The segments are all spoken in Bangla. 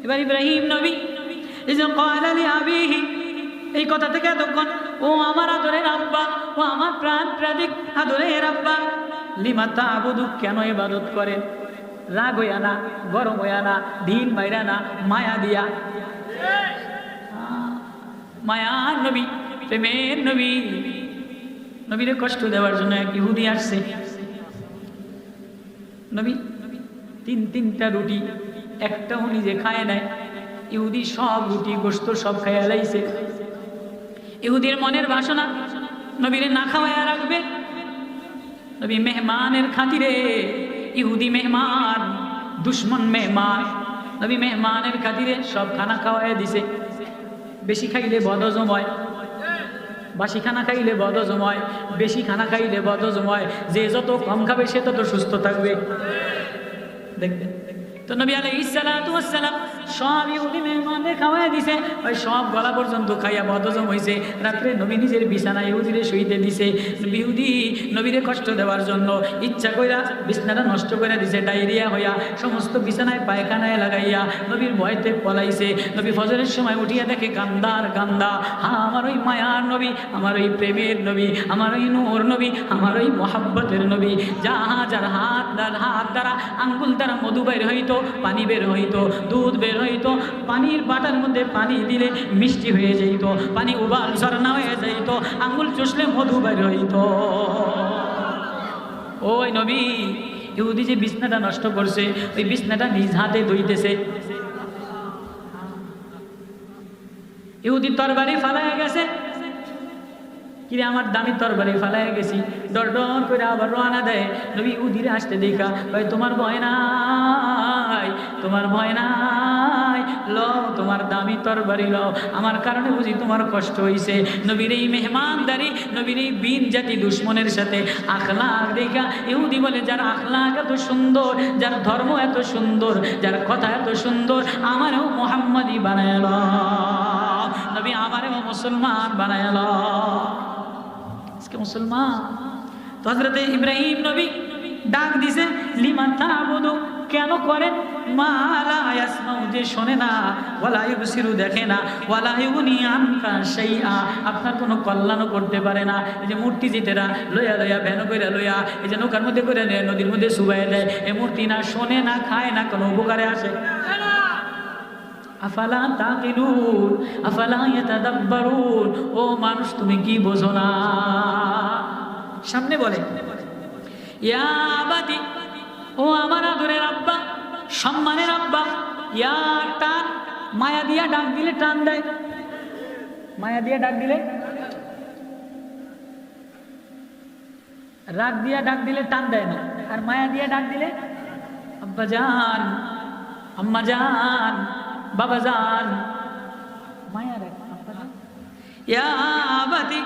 এবার ইব্রাহিম নবী এই যে ক্বালা লিআবিহি, এই কথা থেকে এতক্ষণ ও আমার আদরের আব্বা, ও আমার প্রাণ প্রাদিক আদরের আব্বা, লিমা তা'বুদু, কেন ইবাদত করেন? রাগ হইয়া না, গরম হইয়া না, ঢিল মাইরা না, মায়া দিয়া। মায়ার নবী, প্রেমের নবী, নবীরে কষ্ট দেওয়ার জন্য এক ইহুদি আসছে। নবী তিনটা রুটি, একটাও নিজে খায় নাই। ইহুদি সব রুটি গোশত সব খাইয়া লাইছে। ইহুদির মনের বাসনা নবীরে না খাওয়াইয়া রাখবে। নবী মেহমানের খাতিরে, ইহুদি মেহমান, দুশ্মন মেহমান, নবী মেহমানের খাতিরে সব খানা খাওয়াইয়া দিছে। বেশি খাইলে বদহজম হয়, বাসি খানা খাইলে বদহজম হয়, বেশি খানা খাইলে বদহজম হয়। যে যত কম খাবে সে তত সুস্থ থাকবে। দেখবেন তো নবী আলাইহিস সালাতু ওয়াস সালাম সব ইহুদি মেহমানদের খাওয়াই দিছে। ওই সব গলা পর্যন্ত খাইয়া বদহজম হয়েছে। রাত্রে নবী নিজের বিছানায় ইহুদিরে শুইতে দিছে। ইহুদি নবীরে কষ্ট দেওয়ার জন্য ইচ্ছা কইরা বিছানাটা নষ্ট করে দিছে। ডায়রিয়া হইয়া সমস্ত বিছানায় পায়খানায় লাগাইয়া নবীর ভয়তে পলাইছে। নবী ফজরের সময় উঠিয়া দেখে কান্দার কান্দা, হ্যাঁ আমার ওই মায়ার নবী, আমার ওই প্রেমের নবী, আমার ওই নূর নবী, আমার ওই মহাব্বতের নবী, যার হাত দ্বারা আঙ্গুল দ্বারা মধু বের হইতো, পানি বের হইতো, দুধ বের হইতো, পানির বাটার মধ্যে পানি দিলে মিষ্টি হয়ে যাইত, পানি উবাল ঝরনা হয়ে যাইত, আঙ্গুল চুষলে মধু বের হইতো। ওই নবী ইহুদি যে বিছনাটা নষ্ট করছে, ওই বিছনাটা নিজ হাতে ধুইতেছে। ইহুদি তরবারি ফালাইয়া গেছে, কিরে আমার দামি তরবারি ফালাইয়া গেছি, ডর ডর করে আবার রওনা দেয়। নবী ইহুদিরে আসতে দেখা, ভাই তোমার ভয় নাই, তোমার ভয় নাই, লও তোমার দামি তরবারি লও, আমার কারণে বুঝি তোমার কষ্ট হইছে। নবীর এই মেহমানদারি, নবীর এই বীর জাতি দুশ্মনের সাথে আখলাক দেখা ইহুদি বলে, যার আখলাক এত সুন্দর, যার ধর্ম এত সুন্দর, যার কথা এত সুন্দর, আমারও মুহাম্মাদি বানায় লও, নবী আমারও মুসলমান বানায় লও। আজকে মুসলমান তো হযরতে ইব্রাহিম নবী ডাক দিছে, লিমা তা'বুদু, কেন করেন? মা লা ইয়াসমাউ, যে শোনে না, ওয়ালা ইউবসিরু, দেখে না, ওয়ালা ইউগনি আনকা শাইআ, আপনার কোনো কল্যাণও করতে পারে না। এই যে মূর্তি জিতেরা লইয়া লইয়া ভ্যানো কইরা লইয়া এই যে নৌকার মধ্যে করে নেয়, নদীর মধ্যে চুবাইয়া দেয়, এই মূর্তি না শোনে না, খায় না, কোনো উপকারে আসে? আফালা তাকিলুন, আফালা ইয়াতাদাব্বারুন, ও মানুষ তুমি কি বোঝো না? সামনে বলে, ইয়া আবাতি, ও আমার আদরের আব্বা, সম্মানের আব্বা। ইয়া টান, মায়া দিয়া ডাক দিলে টান দেয়, মায়া দিয়া ডাক দিলে, রাগ দিয়া ডাক দিলে টান দেয় না, আর মায়া দিয়া ডাক দিলে আব্বা জান, আম্মা জান, বাবা জান, মায়া রাখ, আব্বা জান। ইয়া আবাতি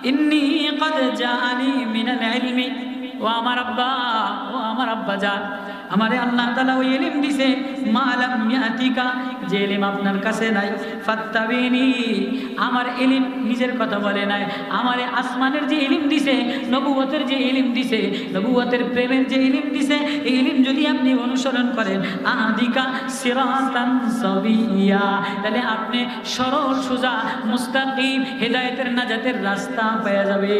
ইন্নী ক্বাদ জাআনি মিনাল ইলমি, ও আমার আব্বা, ও আমার আব্বা জান, আমারে আল্লাহ তাআলা ওই ইলম দিছে, মা লাম ইয়াতিকা, যে ইলম আপনার কাছে নাই, ফাত্তাবিনি, আমার ইলম নিজের কথা বলে নাই, আমারে আসমানের যে ইলম দিছে, নবুয়তের যে ইলম দিছে, নবুয়তের প্রেমের যে ইলম দিছে, এই ইলম যদি আপনি অনুসরণ করেন, আদিকা সিরাতান সাবিয়া, তাহলে আপনি সরল সোজা মুস্তাকিম হেদায়েতের নাজাতের রাস্তা পেয়ে যাবে।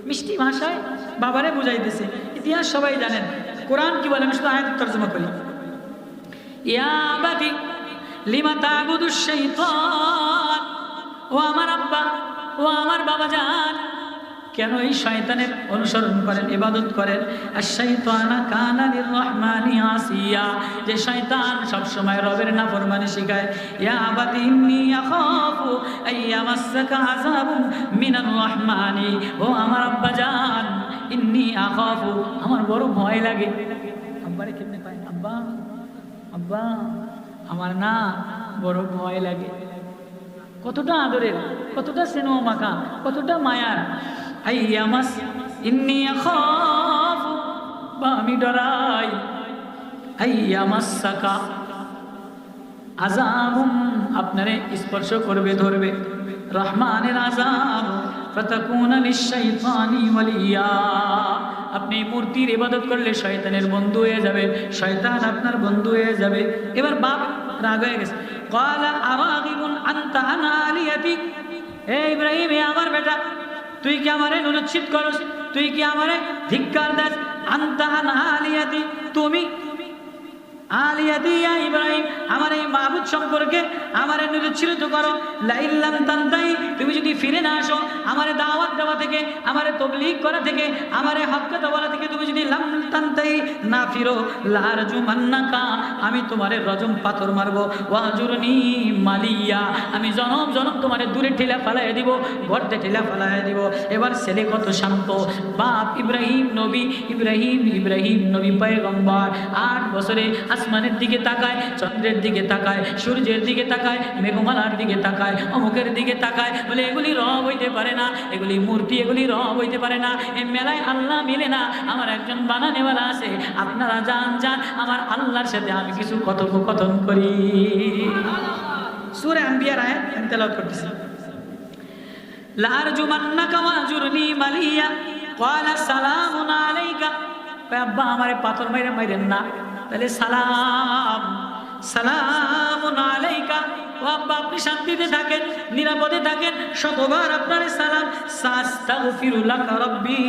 মিষ্টি ভাষায় বাবারে বুঝাইতেছে। ইতিহাস সবাই জানেন, কোরআন কি বলে, আমি শুধু আয়াত তর্জমা করি। ইয়া আবাতি লিমা তা'বুদুশ শাইতান, ও আমার আব্বা, ও আমার বাবা জান, কেন এই শয়তানের অনুসরণ করেন, ইবাদত করেন? আশ-শাইতানা কানা লির-রহমানি আসিয়া, যে শয়তান সব সময় রবের নাফরমানি শিখায়। ইয়া আবাতি ইন্নী আখাফু আইয়ামাসসাকা আযাবুম মিনার রহমানি, ও আমার আব্বা জান, ইন্নী আখাফু, আমার বড় ভয় লাগে। আব্বারে কেমনে পায়? আব্বা, আব্বা, আমার না বড় ভয় লাগে। কতটা আদরের, কতটা স্নেহ মাখা, কতটা মায়ার। আইয়ামাস, ইন্নী আখাফু, বা আমি ডরাই, আইয়ামাসসাকা আযাবুম, আপনারে স্পর্শ করবে, ধরবে, রহমানের আযাব, ফাতাকুনা লিশ-শাইতানি ওয়ালিয়া, আপনি মূর্তির ইবাদত করলে শয়তানের বন্ধু হয়ে যাবে, শয়তান আপনার বন্ধু হয়ে যাবে। এবার বাপ রাগ হয়ে গেছে, ক্বালা আরাগিবুন আনতা আন আলিয়াতি, হে ইব্রাহিম, হে আমার বেটা, তুই কি আমারে অনুচ্ছেদ করস, তুই কি আমারে ধিক্কার দাস? আনতা আন আলিয়াতি, তুমি আলিয়াতি ইয়া ইব্রাহিম, আমার এই মাবুদ সম্পর্কে আমারে নিরুৎসাহিত করো। লাইল্লাম তান্তাহি, তুমি যদি ফিরে না আসো আমারে দাওয়াত দেওয়া থেকে, আমারে তাবলীগ করা থেকে, আমারে হক কথা বলা থেকে তুমি যদি লাম তান্তাহি না ফিরো, লারজুমান্নাকা, আমি তোমারে রজম পাথর মারবো। ওয়াজুরনি মালিয়া, আমি জনম জনম তোমারে দূরে ঠেলা ফেলাইয়া দিব, গর্তে ঠেলা ফেলাইয়া দিব। এবার ছেলে কত শান্ত, বাপ ইব্রাহিম নবী, ইব্রাহিম নবী পয়গম্বর 8 বছরে আসমানের দিকে তাকায়, চন্দ্রের দিকে তাকায়, সূর্যের দিকে তাকায়, মেঘমালার দিকে তাকায়, অমুকের দিকে তাকায়, বলে এগুলি রব হইতে পারে না, এগুলি মূর্তি, এগুলি রব হইতে পারে না, এই মেলায় আল্লাহ মিলে না, আমার একজন বানানেওয়ালা আছে, আপনারা যান আমার আল্লাহর সাথে আমি কিছু কথোপকথন করি। সূরা আম্বিয়ার আয়াত আমি তেলাওয়াত করতেছি। লারজুমান্নাকা ওয়াজুরনি মালিয়া ক্বালা সালামুন আলাইকা, আব্বা আমারে পাথর মাইরেন না, তাহলে সালামুন আলাইকা, ও আব্বা আপনি শান্তিতে থাকেন, নিরাপদে থাকেন, শতবার আপনার সালাম। সাস্তাগফিরু লাকা রাব্বি,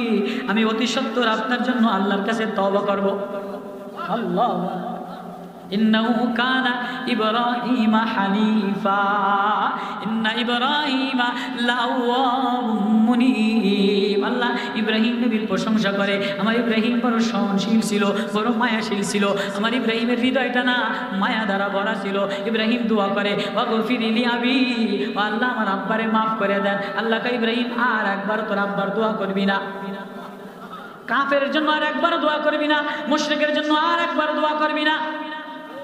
আমি অতি সত্বর আপনার জন্য আল্লাহর কাছে তওবা করব। আল্লাহ, ইন্নাহু কানা ইব্রাহিমা হানিফা, ইন্না ইব্রাহিমা লাআওয়াহুম মুনীব। আল্লাহ ইব্রাহিম নবীর প্রশংসা করে, আমার ইব্রাহিম বড় সহনশীল ছিল, বড় মায়াশীল ছিল, আমার ইব্রাহিমের হৃদয়টা না মায়া দ্বারা ভরা ছিল। ইব্রাহিম দোয়া করে, ওয়াগফিরলি আবি, ও আল্লাহ আমার আব্বারে মাফ করে দেন। আল্লাহ কে ইব্রাহিম আর একবার তোর আব্বার দোয়া করবি না, কাফের জন্য আর একবার দোয়া করবি না, মুশরিকের জন্য আর একবার দোয়া করবি না।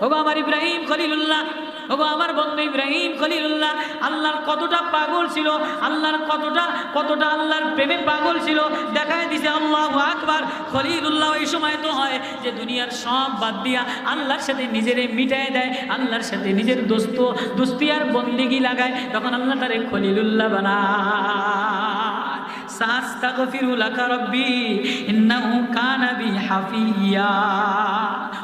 ওগো আমার ইব্রাহিম খলিলুল্লাহ, ওগো আমার বন্ধু ইব্রাহিম খলিলুল্লাহ আল্লাহর কতটা পাগল ছিল, আল্লাহর কতটা আল্লাহর প্রেমে পাগল ছিল, দেখায় দিছে আল্লাহু আকবার। খলিলুল্লাহ ওই সময় তো হয় যে দুনিয়ার সব বাদ দিয়া আল্লাহর সাথে নিজেরে মিটায় দেয়, আল্লাহর সাথে নিজের দোস্তি আর বন্দেগি লাগায়, তখন আল্লাহ তারে খলিলুল্লাহ বানায়। সাস্তাগফিরু লাকা রাব্বি ইন্নাহু কানা বি হাফিয়া।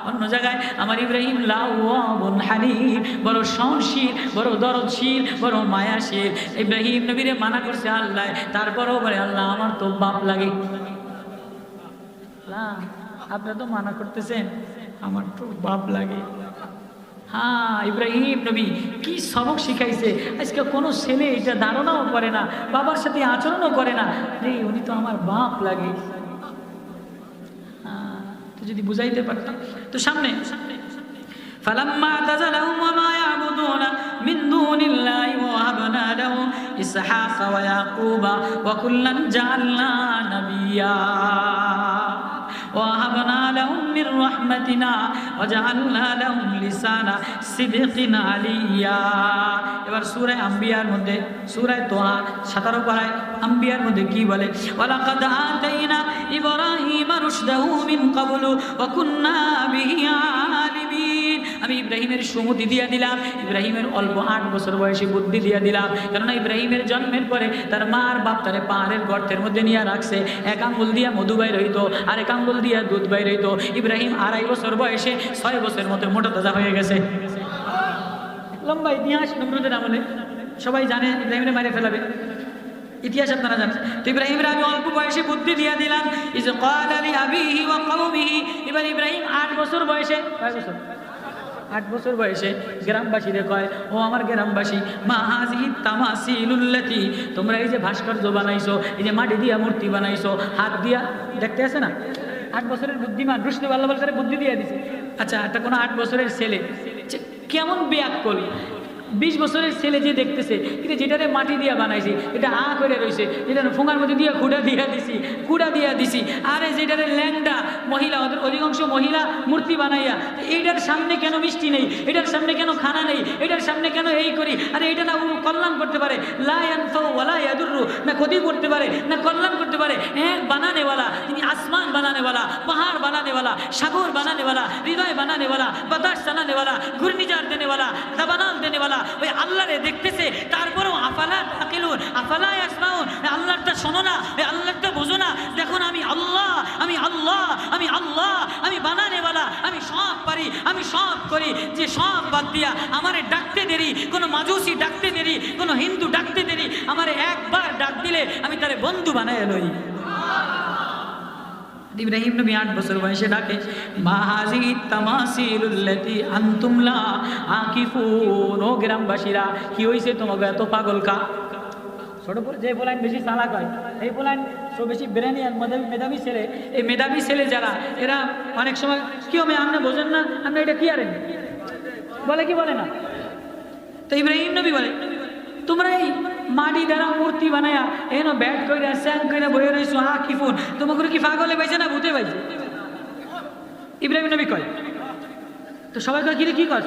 অন্য জায়গায় আমার ইব্রাহিম লাওয়াবুন হালিম, বড় সহনশীল, বড় দরদশীল, বড় মায়াশীল। ইব্রাহিম নবীরে মানা করছে আল্লাহ, তারপরেও বলে আল্লাহ আমার তো বাপ লাগে। আপনারা তো মানা করতেছেন, আমার তো বাপ লাগে। হ্যাঁ, ইব্রাহিম নবী কি সবক শিখাইছে, আজকে কোনো ছেলে এটা ধারণাও করে না, বাবার সাথে আচরণও করে না, রে উনি তো আমার বাপ লাগে। তো যদি বুঝাইতে পারতাম। তো সামনে ফালাম্মা তাযালাহুম ওয়া মা ইয়াবুদুনা মিন দুনিল্লাহি ওয়া হাবনা লাহু ইসহাকা ওয়া ইয়াকুবা ওয়া কুল্লান জাআলনা নাবিয়্যা وَوَهَبْنَا لَهُم مِّن رَّحْمَتِنَا وَجَعَلْنَا لَهُمْ لِسَانَ صِدْقٍ عَلِيًّا। এবার সূরা আম্বিয়ার মধ্যে, সূরা তোহা 17 পারায় আম্বিয়ার মধ্যে কি বলে, ওয়ালাকাদ আতাইনা ইব্রাহিমা রুশদাহু মিন ক্বাবলু ওয়া কুন্না বিহি আলিমিন। আমি ইব্রাহিমের সুমতি দিয়া দিলাম, ইব্রাহিমের অল্প 8 বছর বয়সে বুদ্ধি দিয়া দিলাম, কেননা ইব্রাহিমের জন্মের পরে তার মা আর বাপ তারে পাহাড়ের গর্তের মধ্যে নিয়ে রাখছে, এক আঙ্গুল দিয়া মধু বাইর হইত আর এক আঙ্গুল দিয়া দুধ বাইর হইত। ইব্রাহিম 2.5 বছর বয়সে 6 বছরের মতো মোটা তাজা হয়ে গেছে। লম্বা ইতিহাস নমরুদের আমলে, সবাই জানে ইব্রাহিমরে মারে ফেলাবে, ইতিহাস আপনারা জানেন। তো ইব্রাহিমের আমি অল্প বয়সে বুদ্ধি দিয়া দিলাম। ইজ ক্বালা লি আবিহি ওয়া কওমিহি, এবার ইব্রাহিম 8 বছর বয়সে, 8 বছর বয়সে গ্রামবাসীদের কয়, ও আমার গ্রামবাসী, মা হাযিহি তামাসিলুল্লাতি, তোমরা এই যে ভাস্কর্য বানাইছো, এই যে মাটি দিয়া মূর্তি বানাইছো, হাত দিয়া দেখতে আছে না, 8 বছরের বুদ্ধিমান রুশদ আল্লাহ বলে বুদ্ধি দিয়ে দিছে। আচ্ছা, একটা কোনো 8 বছরের ছেলে কেমন বেয়াক্কল, 20 বছরের ছেলে যে দেখতেছে, কিন্তু যেটারে মাটি দিয়া বানাইছি এটা করে রয়েছে, যেটা ফোঙার মধ্যে দিয়া কুড়া দিয়া দিছি, আরে যেটারে ল্যাংডা মহিলা, ওদের অধিকাংশ মহিলা মূর্তি বানাইয়া, এইটার সামনে কেন মিষ্টি নেই, এটার সামনে কেন খানা নেই, এটার সামনে কেন এই করি, আরে এটা না কল্যাণ করতে পারে, লা ইয়ানফাউ ওয়ালা ইয়াদুররু, না ক্ষতি করতে পারে না কল্যাণ করতে পারে। এক বানানেওয়ালা, তিনি আসমান বানানেওয়ালা, পাহাড় বানানেওয়ালা, সাগর বানানেওয়ালা, হৃদয় বানানেওয়ালা, বাতাস চালানেওয়ালা, ঘূর্ণিঝড় দেনেওয়ালা, দাবানল দেনেওয়ালা, ওই আল্লাহরে দেখতেছে, তারপরেও আফালা তাকিলুন আফালা ইয়াসমাউন, আল্লাহটা শোনো না, ওই আল্লাহটা বোঝো না। দেখো না আমি আল্লাহ, আমি আল্লাহ, আমি আল্লাহ, আমি বানানেওয়ালা, আমি সব পারি, আমি সব করি। যে সব বাদ দিয়া আমারে ডাকতে দেরি, কোনো মাজুসি ডাকতে দেরি, কোনো হিন্দু ডাকতে দেরি, আমারে একবার ডাক দিলে আমি তারে বন্ধু বানায় লই। ইব্রাহিম নবী 8 বছর বয়সে ডাকে, মা হাযিহি তামাসিলুল্লাতী আনতুম লা আকিফুন। ও গ্রামবাসীরা, কি হইছে তোমাকে এত পাগল কা? ছোট যে বলেন বেশি চালাক হয়, এই বলেন সব বেশি ব্রেনি আর মেধাবী ছেলে। এই মেধাবী ছেলে যারা, এরা অনেক সময় কি হবে আপনি বোঝেন না, আপনি এটা কি আরেন বলে, কি বলে না। তো ইব্রাহিম নবী বলে, তোমরা এই মাটি দ্বারা মূর্তি বানায়া এন ব্যাট করে স্যান করে বয়ে রয়েছো আকিফুন, তোমাকে কি পাগলে পাইছে না ভূতে পাইছে? ইব্রাহিম নবী কয়। তো সবাই কয়, কিরে কি কস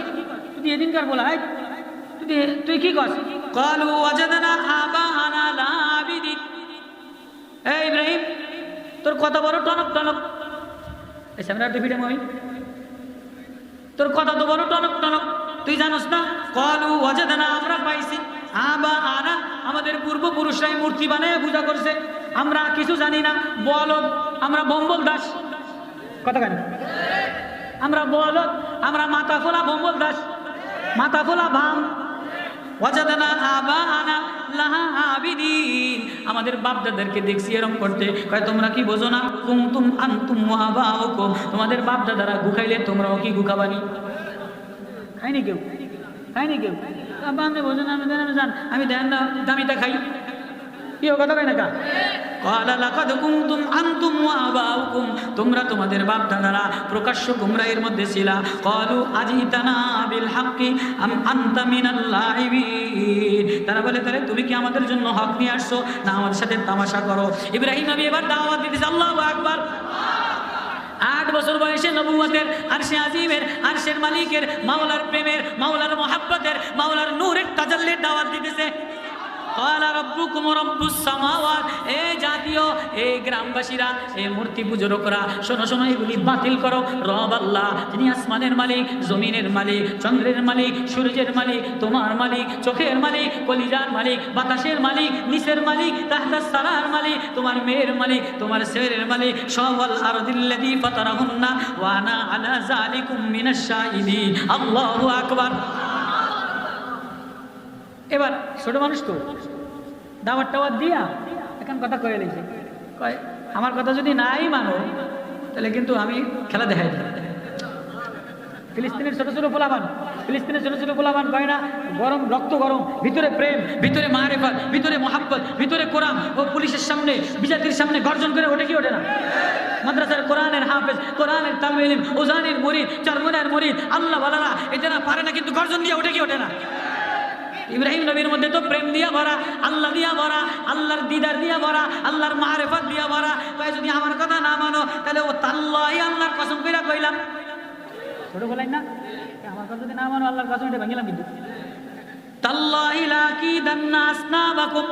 তুই? এদিনকার বলা তুই কি কস? ক্বালু ওয়াজাদনা আবানা লা আবিদি। এই ইব্রাহিম, তোর কথা বড় টনক টনক, এই সামনে ভিডিও মই, তোর কথা তো বড় টনক টনক, তুই জানোস না? ক্বালু ওয়াজাদনা, আমরা পাইছি, আবানা, আমাদের পূর্বপুরুষরাই মূর্তি বানায় পূজা করছে, আমরা কিছু জানি না, বলদ, আমরা বম্বল দাস। কথা কেন? আমরা বলদ, আমরা মাথা ফোলা বম্বল দাস, মাথা ফোলা ভাম। ওয়াজাদানা আবানা লাহা আবিদিন, আমাদের বাপদাদাদেরকে দেখছি এরকম করতে। কয় তোমরা কি বোঝো না? কুনতুম আনতুম ওয়া আবাউকুম, তোমাদের বাপদাদারা গুখাইলে তোমরাও কি গুখাবানি? খাইনি কেউ, খাইনি কেউ। আপনি বোঝেন, আমি জান, আমি দেন না দামিটা খাই, কি কথা কয় না কা? ক্বালা লাকাদ কুনতুম আনতুম ওয়া আবাউকুম, তোমরা তোমাদের বাপ দাদারা প্রকাশ্য গুমরাহির মধ্যে ছিলা। ক্বালু আজিতানা বিল হাক্কি আম আনতা মিনাল লাইবিন, তারা বলে, তাহলে তুমি কি আমাদের জন্য হক নিয়ে আসছো না আমাদের সাথে তামাশা করো? ইব্রাহিম নবী এবার দাওয়াত দিতেছে, আল্লাহু আকবার। 8 বছর বয়সে নবুয়তের আরশে আজিমের, আরশের মালিকের, মাওলার প্রেমের, মাওলার মহাব্বতের, মাওলার নূরের তাজাল্লির দাওয়াত দিতেছে। ক্বালা রাব্বুকুম রাব্বুস সামাওয়াত, এই জাতীয়, এই গ্রামবাসীরা, এই মূর্তি পূজকরা, শোনো শোনো, এগুলি বাতিল করো। রব আল্লাহ, যিনি আসমানের মালিক, জমিনের মালিক, চন্দ্রের মালিক, সূর্যের মালিক, তোমার মালিক, চোখের মালিক, কলিজার মালিক, বাতাসের মালিক, নিচের মালিক, তাহতাস সারার মালিক, তোমার মেয়ের মালিক, তোমার ছেলের মালিক, সওয়াল আরদিল্লাযী ফাতারাহুন্না ওয়া আনা আলা যালিকুম মিনাশ শাহিদিন। আল্লাহু আকবার। এবার ছোট মানুষ তো দাওয়াত টাওয়াত দিয়া এখন কথা কয়ে লেগেছে, কয় আমার কথা যদি নাই মানো তাহলে কিন্তু আমি খেলা দেখাই দিই। ফিলিস্তিনের ছোট ছোট পোলাবান, ফিলিস্তিনের ছোট ছোট পোলাবান কয় না, গরম রক্ত গরম, ভিতরে প্রেম, ভিতরে মারিফাত, ভিতরে মোহাব্বত, ভিতরে কোরআন, ও পুলিশের সামনে, বিজাতির সামনে গর্জন করে ওঠে কি ওঠে না? মাদ্রাসার কোরআনের হাফেজ, কোরআনের তালিম ইলম, ওজানের মুরিদ, চরমনের মুরিদ, আল্লাহ ওয়ালারা এটা না পারে না, কিন্তু গর্জন দিয়ে ওঠে কি ওঠে না? ইব্রাহিম নবীর মধ্যে তো প্রেম দিয়া ভরা, আল্লাহ দিয়া ভরা, আল্লাহর দিদার দিয়া ভরা, আল্লাহর মারিফাত দিয়া ভরা। তাই যদি আমার কথা না মানো তাহলে ও তাল্লাহি, আল্লাহর কসম কইরা কইলাম, ছোট বলেন না, আমার কথা যদি না মানো আল্লাহর কসম এটা ভাঙিলাম, কিন্তু তাল্লাহি লাকিদান্না আসনাবাকুম,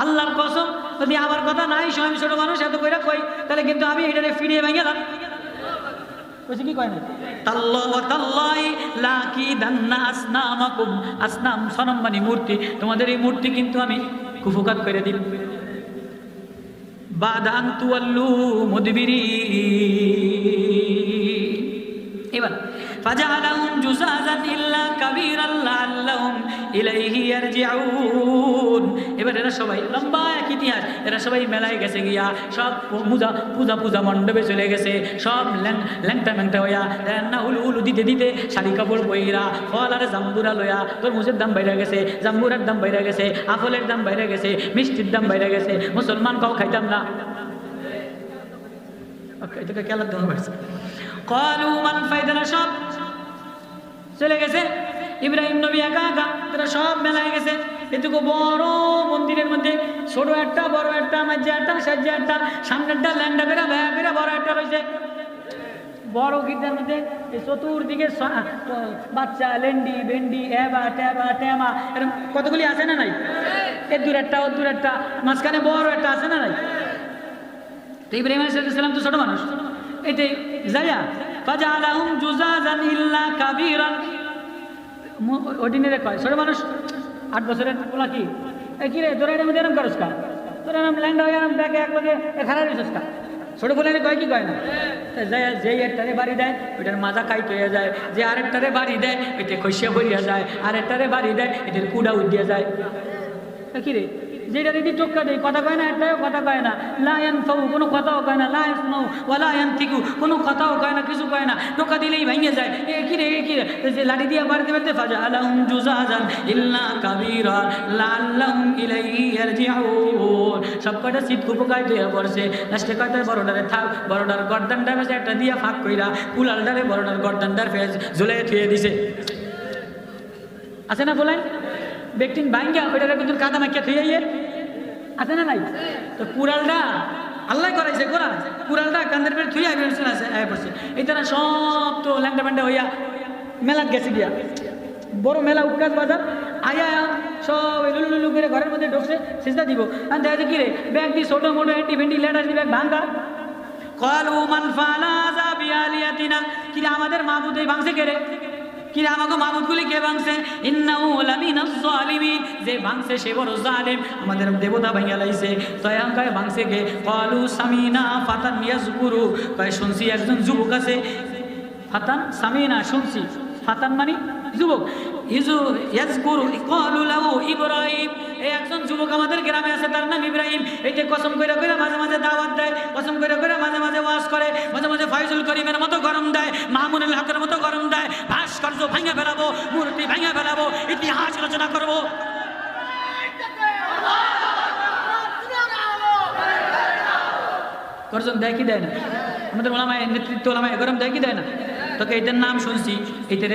আল্লাহর কসম যদি আমার কথা নাই, স্বয়ং ছোট মানুষ এত কইরা কই, তাহলে কিন্তু আমি এটারে ফিরিয়ে ভাঙিলাম। কইছে কি কয় না? তাল্লাহি লাকিদান্না আসনামাকুম, আসনাম সনম মানে মূর্তি, তোমাদের এই মূর্তি কিন্তু আমি কুফুকাত করে দিব। বাদা আন তুওয়াল্লু মুদবিরিন। এবার ফাজালাহুম জুজাজান ইল্লা কাবীরান লাআল্লাহুম ইলাইহি ইয়ারজিউন। এবার এরা সবাই, লম্বা এক ইতিহাস, এরা সবাই মেলায় গেছে গিয়া, সব পূজা মণ্ডপে চলে গেছে, সব ল্যাংটা ম্যাংটা হইয়া না উলু দিতে দিতে, শাড়ি কাপড় বইরা, ফল আর জাম্বুরা লইয়া, তরমুজের দাম বাইরে গেছে, জাম্বুরার দাম বাইরে গেছে, আপেলের দাম বাইরে গেছে, মিষ্টির দাম বাইরে গেছে, মুসলমান কাউ খাইতাম না। এটাকে খেলার দাম বাড়ছে। ক্বালু মান ফায়দানা, সব চলে গেছে। ইব্রাহিম নবী একা একা, তারা সব মেলায় গেছে। এটুকু বড় মন্দিরের মধ্যে ছোট একটা, বড় একটা, মাঝে একটা, সাজ্জা একটা, সামনেরটা ল্যাংডা করে ভ্যা করে বড় একটা রয়েছে। বড় গির্জার মধ্যে চতুর্দিকে বাচ্চা, লেন্ডি বেন্ডি, এবা ট্যাবা ট্যামা, এরকম কতগুলি আছে না নাই? এর দূর একটা, ওর দূর একটা, মাঝখানে বড় একটা আছে না নাই? তো ইব্রাহিম আলাইহিস সালাম তো ছোট মানুষ, এটাই যাইয়া ফাজালাহুম জুজাজান ইল্লা কাবীরান, ওটিনে কয় ছোট মানুষ 8 বছরের পোলা কি এ কি রে তোরা এর মধ্যে এরম করস কা তোরা নাম ল্যান্ড হয়ে আরাম ব্যাগে এক লগে খারাপ হইছস কা ছোট বলে কয় কি কয় না যে একটারে বাড়ি দেয় ওইটার মাজা কাইট হয়ে যায়, যে আরেকটারে বাড়ি দেয় ওইটা খসিয়া ভরিয়া যায়, আরেকটারে বাড়ি দেয় এটার কুড়া উঠিয়া যায়। কি রে যেটা দিদি টোক্কা দেয় কথা কয় না, একটাও কথা কয় না, লায়ন ফাউ কোনো কথাও কয় না, লায়ন স্নাউ ওয়ালায়ন থিকু কোনো কথাও কয় না, কিছু কয় না, টোকা দিলেই ভেঙে যায়। এ কি রে যে লাঠি দিয়ে বাড়িতে বাড়িতে ফাজা আলাহুম জুজাজান ইল্লা কাবীরা লাআল্লাহুম ইলাইহি ইয়ারজিউন। সব কয়টা শীত কুপকায় দিয়ে পড়ছে, লাস্টে কয়টা বড়ডারে থাক বড়ডার গর্দানটা বেশে একটা দিয়া ফাঁক কইরা কুলালডারে বড়ডার গর্দানটার ফেজ ঝুলে থুয়ে দিছে। আছে না বলেন ব্যক্তিন ভাঙ্গা ওইটারে কিন্তু কাদা মাখিয়া থুইয়ে আছে না নাই? তো কুড়ালটা আল্লাহ করাইছে কোরআন, কুড়ালটা কান্দের পেয়ে থুইয়া বেরোচ্ছে না আয় পড়ছে। এই তারা সব তো ল্যাংটা প্যান্টা হইয়া মেলাত গেছে গিয়া, বড় মেলা উৎকাশ বাজার আয়া সব লুলু করে ঘরের মধ্যে ঢুকছে সিজদা দিব। আর দেখা যায় কি রে ব্যাগ দিয়ে ছোটো মোটো হ্যান্ডি ভেন্ডি লেটার ব্যাগ ভাঙ্গা কলু মান ফালা যাবি আলিয়াতিনা। কিরে আমাদের মাহবুদ এই ভাঙছে কে রে? কিরে আমাকে মাহবুদগুলি কে ভাঙছে? ইন্নাহু লামিনাজ জালিমিন, যে ভাঙছে সে বড় জালিম, আমাদের দেবতা ভাঙিয়া লাইছে। তয়া কয় ভাঙছে কে? ক্বালু সামিনা ফাতান ইয়াজকুরু, কয় শুনছি একজন যুবক আছে। ফাতান সামিনা শুনছি, ফাতান মানে যুবক, ইজু ইয়াজকুরু ক্বালু লাহু ইব্রাহিম, এই একজন যুবক আমাদের গ্রামে আছে তার নাম ইব্রাহিম। এই যে কসম কইরা কইরা মাঝে মাঝে দাওয়াত দেয়, কসম কইরা কইরা মাঝে মাঝে ওয়াজ করে, মাঝে মাঝে ফাইজুল করিমের মতো গরম দেয়, মামুনুল হকের মতো গরম দেয়। ভাস্কর্য ভাঙা ফেলাবো, মূর্তি ভাঙা ফেলাবো, ইতিহাস রচনা করবো। গর্জন দেয় কি দেয় না? আমাদের ওলামায়ে নেতৃত্ব ওলামায়ে গরম দেয় কি দেয় না? তোকে এটার নাম শুনছি, এইটার